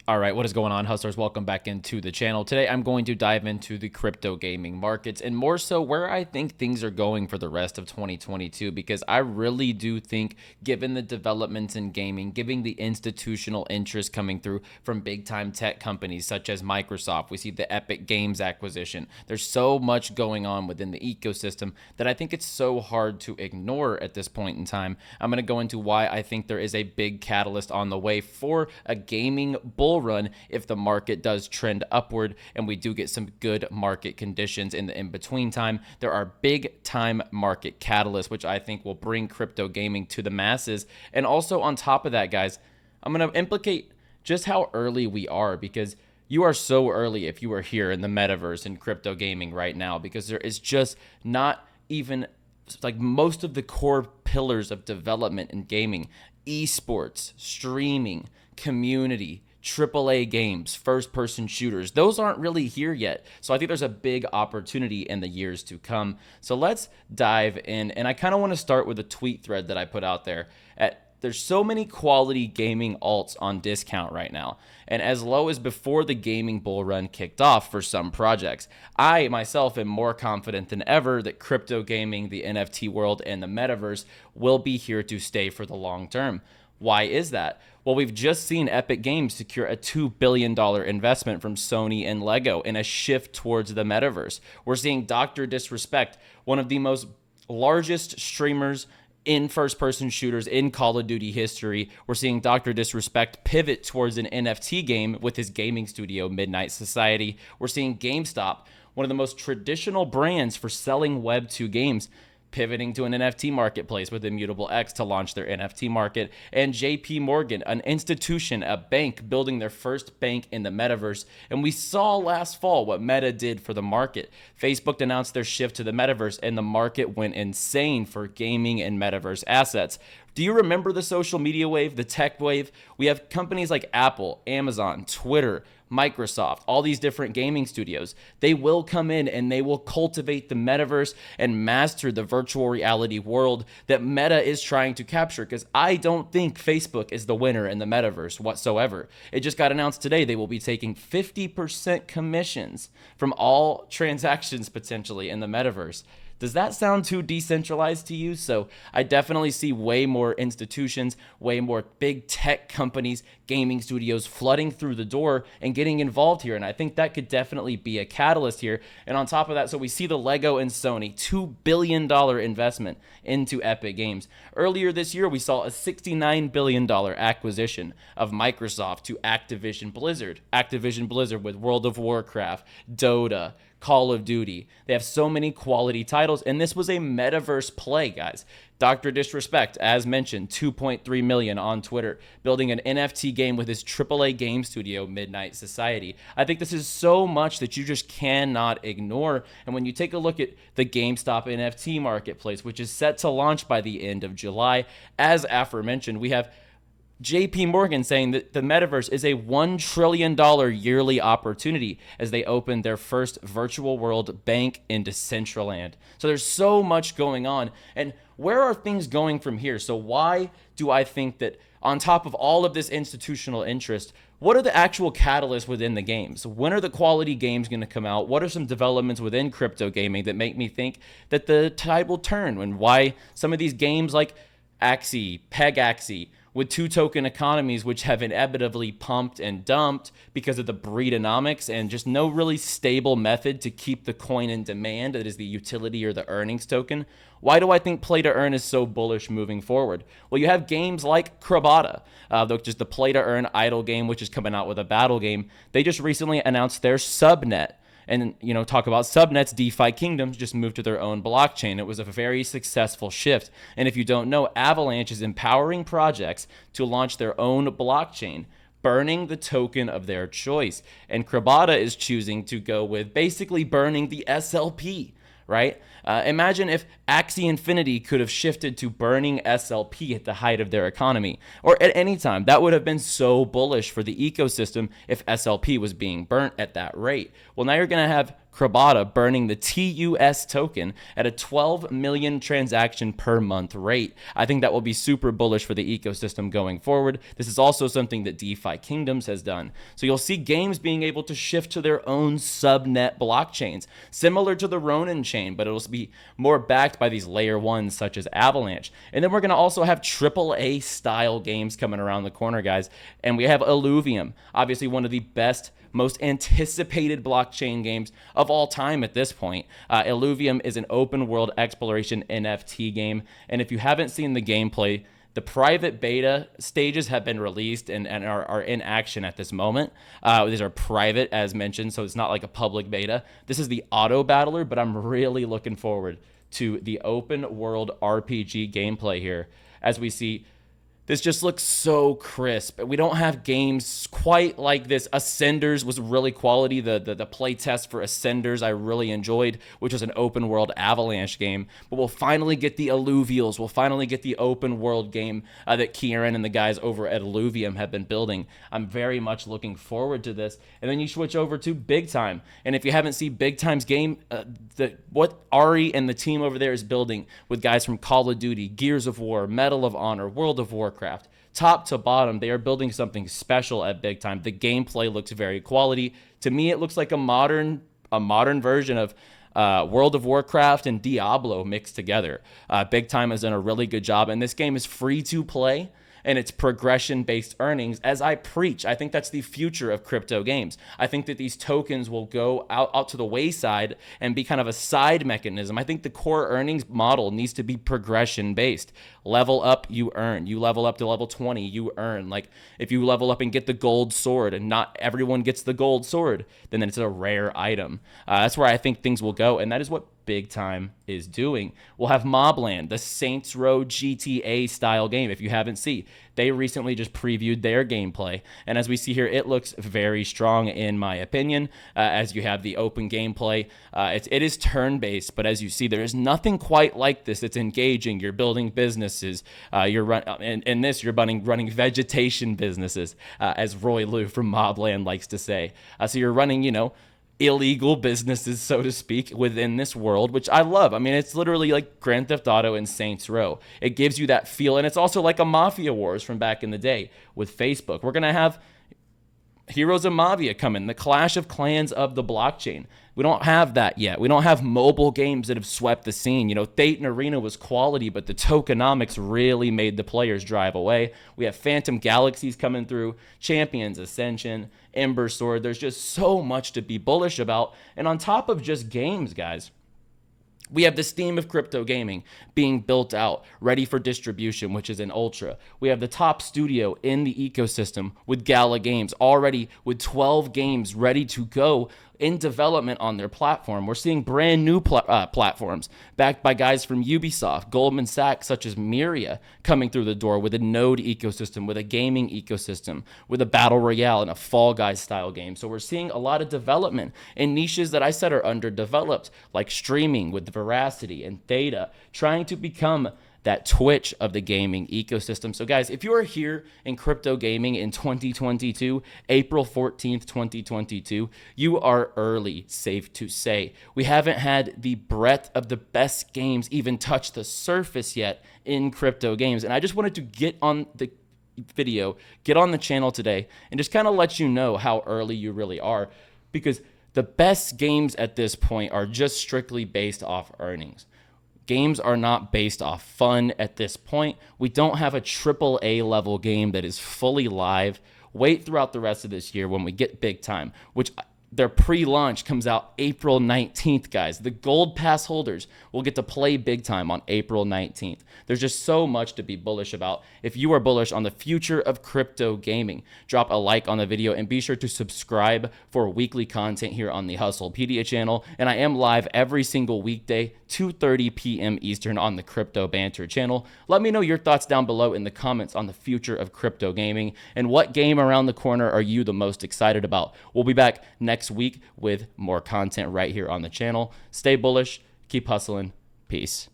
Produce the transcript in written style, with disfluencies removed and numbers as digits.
All right, what is going on, hustlers? Welcome back into the channel. Today, I'm going to dive into the crypto gaming markets and more so where I think things are going for the rest of 2022, because I really do think, given the developments in gaming, given the institutional interest coming through from big time tech companies such as Microsoft, we see the Epic Games acquisition. There's so much going on within the ecosystem that I think it's so hard to ignore at this point in time. I'm going to go into why I think there is a big catalyst on the way for a gaming bull run if the market does trend upward and we do get some good market conditions in the in-between time. There are big time market catalysts, which I think will bring crypto gaming to the masses. And also on top of that, guys, I'm going to implicate just how early we are, because you are so early if you are here in the metaverse and crypto gaming right now, because there is just not even like most of the core pillars of development in gaming: esports, streaming, community, AAA games, first-person shooters. Those aren't really here yet. So I think there's a big opportunity in the years to come. So let's dive in. And I kind of want to start with a tweet thread that I put out there. There's so many quality gaming alts on discount right now, and as low as before the gaming bull run kicked off for some projects. I myself am more confident than ever that crypto gaming, the NFT world, and the metaverse will be here to stay for the long term. Why is that? Well, we've just seen Epic Games secure a $2 billion investment from Sony and Lego in a shift towards the metaverse. We're seeing Dr Disrespect, one of the most largest streamers in first-person shooters in Call of Duty history. We're seeing Dr Disrespect pivot towards an NFT game with his gaming studio, Midnight Society. We're seeing GameStop, one of the most traditional brands for selling Web 2 games, pivoting to an NFT marketplace with Immutable X to launch their NFT market, and JP Morgan, an institution, a bank, building their first bank in the metaverse. And we saw last fall what Meta did for the market. Facebook announced their shift to the metaverse, and the market went insane for gaming and metaverse assets. Do you remember the social media wave, the tech wave? We have companies like Apple, Amazon, Twitter, Microsoft, all these different gaming studios. They will come in and they will cultivate the metaverse and master the virtual reality world that Meta is trying to capture, because I don't think Facebook is the winner in the metaverse whatsoever. It just got announced today they will be taking 50% commissions from all transactions potentially in the metaverse. Does that sound too decentralized to you? So I definitely see way more institutions, way more big tech companies, gaming studios flooding through the door and getting involved here. And I think that could definitely be a catalyst here. And on top of that, so we see the Lego and Sony $2 billion investment into Epic Games. Earlier this year, we saw a $69 billion acquisition of Microsoft to Activision Blizzard. Activision Blizzard with World of Warcraft, Dota, Call of Duty. They have so many quality titles, and this was a metaverse play, guys. Dr Disrespect, as mentioned, 2.3 million on Twitter, building an NFT game with his AAA game studio, Midnight Society. I think this is so much that you just cannot ignore. And when you take a look at the GameStop NFT marketplace, which is set to launch by the end of July, as aforementioned, we have JP Morgan saying that the metaverse is a $1 trillion yearly opportunity as they open their first virtual world bank in Decentraland. So there's so much going on. And where are things going from here? So why do I think that on top of all of this institutional interest, what are the actual catalysts within the games? When are the quality games going to come out? What are some developments within crypto gaming that make me think that the tide will turn? And why some of these games like Axie, Peg Axie, with two token economies, which have inevitably pumped and dumped because of the breedonomics and just no really stable method to keep the coin in demand, that is the utility or the earnings token. Why do I think play to earn is so bullish moving forward? Well, you have games like Krabata, which is the play to earn idle game, which is coming out with a battle game. They just recently announced their subnet. And, talk about subnets, DeFi Kingdoms just moved to their own blockchain. It was a very successful shift. And if you don't know, Avalanche is empowering projects to launch their own blockchain, burning the token of their choice. And Krabata is choosing to go with basically burning the SLP, right? Imagine if Axie Infinity could have shifted to burning SLP at the height of their economy, or at any time. That would have been so bullish for the ecosystem if SLP was being burnt at that rate. Well, now you're going to have Krabata burning the TUS token at a 12 million transaction per month rate. I think that will be super bullish for the ecosystem going forward. This is also something that DeFi Kingdoms has done. So you'll see games being able to shift to their own subnet blockchains, similar to the Ronin chain, but it'll be more backed by these layer ones such as Avalanche. And then we're going to also have AAA style games coming around the corner, guys. And we have Illuvium, obviously one of the best, most anticipated blockchain games of all time at this point. Illuvium is an open world exploration NFT game. And if you haven't seen the gameplay, the private beta stages have been released and are in action at this moment. These are private, as mentioned, so it's not like a public beta. This is the auto battler, but I'm really looking forward to the open world RPG gameplay here. As we see, this just looks so crisp. We don't have games quite like this. Ascenders was really quality. The play test for Ascenders I really enjoyed, which was an open world Avalanche game. But we'll finally get the Alluvials. We'll finally get the open world game that Kieran and the guys over at Illuvium have been building. I'm very much looking forward to this. And then you switch over to Big Time. And if you haven't seen Big Time's game, what Ari and the team over there is building with guys from Call of Duty, Gears of War, Medal of Honor, World of Warcraft, top to bottom, they are building something special at Big Time. The gameplay looks very quality. To me, it looks like a modern version of World of Warcraft and Diablo mixed together. Big Time has done a really good job, and this game is free to play. And it's progression-based earnings, as I preach. I think that's the future of crypto games. I think that these tokens will go out to the wayside and be kind of a side mechanism. I think the core earnings model needs to be progression-based. Level up, you earn. You level up to level 20, you earn. Like, if you level up and get the gold sword, and not everyone gets the gold sword, then it's a rare item. That's where I think things will go, and that is what Big Time is doing. We'll have Mobland, the Saints Row GTA style game. If you haven't seen, they recently just previewed their gameplay, and as we see here, it looks very strong in my opinion. As you have the open gameplay, it is turn-based, but as you see, there is nothing quite like this. It's engaging. You're building businesses. You're running vegetation businesses, as Roy Liu from Mobland likes to say. So you're running, illegal businesses, so to speak, within this world, which I love. I mean, it's literally like Grand Theft Auto and Saints Row. It gives you that feel, and it's also like a Mafia Wars from back in the day with Facebook. We're going to have Heroes of Mafia coming, the Clash of Clans of the blockchain. We don't have that yet. We don't have mobile games that have swept the scene. Thetan Arena was quality, but the tokenomics really made the players drive away. We have Phantom Galaxies coming through, Champions, Ascension, Ember Sword. There's just so much to be bullish about. And on top of just games, guys, we have this theme of crypto gaming being built out, ready for distribution, which is an Ultra. We have the top studio in the ecosystem with Gala Games, already with 12 games ready to go in development on their platform. We're seeing brand new platforms backed by guys from Ubisoft, Goldman Sachs, such as Myria, coming through the door with a node ecosystem, with a gaming ecosystem, with a battle royale and a Fall Guys style game. So we're seeing a lot of development in niches that I said are underdeveloped, like streaming with Veracity and Theta, trying to become that Twitch of the gaming ecosystem. So guys, if you are here in crypto gaming in 2022, April 14th, 2022, you are early, safe to say. We haven't had the breadth of the best games even touch the surface yet in crypto games. And I just wanted to get on the video, get on the channel today, and just kind of let you know how early you really are, because the best games at this point are just strictly based off earnings. Games are not based off fun at this point. We don't have a AAA level game that is fully live. Wait throughout the rest of this year when we get Big Time, which their pre-launch comes out April 19th, guys. The Gold Pass holders will get to play Big Time on April 19th. There's just so much to be bullish about. If you are bullish on the future of crypto gaming, drop a like on the video and be sure to subscribe for weekly content here on the Hustlepedia channel. And I am live every single weekday, 2:30 p.m. Eastern on the Crypto Banter channel. Let me know your thoughts down below in the comments on the future of crypto gaming and what game around the corner are you the most excited about. We'll be back next week with more content right here on the channel. Stay bullish, keep hustling, peace.